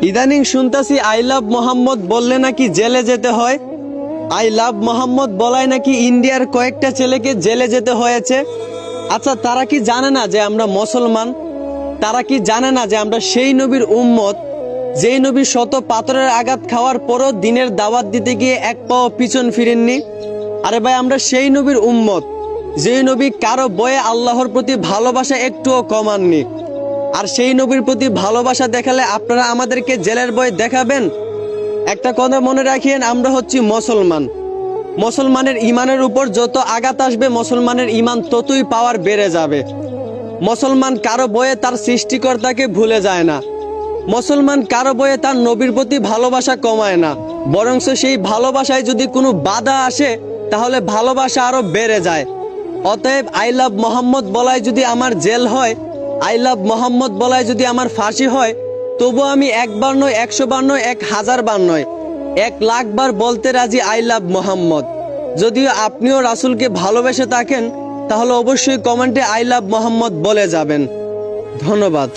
ইদানিং শুনতাছি I love Mohammad বললে নাকি জেলে যেতে হয়। আই লাভ মোহাম্মদ বলায় নাকি ইন্ডিয়ার কয়েকটা ছেলেকে জেলে যেতে হয়েছে। আচ্ছা, তারা কি জানে না যে আমরা মুসলমান? তারা কি জানে না যে আমরা সেই নবীর উম্মত, যেই নবী শত পাথরের আঘাত খাওয়ার পরও দিনের দাওয়াত দিতে গিয়ে এক পাও পিছন ফিরেননি? আরে ভাই, আমরা সেই নবীর উম্মত, যেই নবী কারো বয়ে আল্লাহর প্রতি ভালোবাসা একটুও কমাননি। আর সেই নবীর প্রতি ভালোবাসা দেখালে আপনারা আমাদেরকে জেলের ভয় দেখাবেন? একটা কথা মনে রাখিয়েন, আমরা হচ্ছি মুসলমান। মুসলমানের ইমানের উপর যত আঘাত আসবে, মুসলমানের ইমান ততই পাওয়ার বেড়ে যাবে। মুসলমান কারো বয়ে তার সৃষ্টিকর্তাকে ভুলে যায় না। মুসলমান কারো বয়ে তার নবীর প্রতি ভালোবাসা কমায় না, বরঞ্চ সেই ভালোবাসায় যদি কোনো বাধা আসে তাহলে ভালোবাসা আরো বেড়ে যায়। অতএব আই লাভ মোহাম্মদ বলায় যদি আমার জেল হয়, আই লাভ মোহাম্মদ বলায় যদি আমার ফাঁসি হয়, তবু আমি একবার নয়, 100 বার নয়, 1000 বার নয়, 1,00,000 বার বলতে রাজি আই লাভ মোহাম্মদ। যদিও আপনিও রাসূলকে ভালোবেসে থাকেন, তাহলে অবশ্যই কমেন্টে আই লাভ মোহাম্মদ বলে যাবেন। ধন্যবাদ।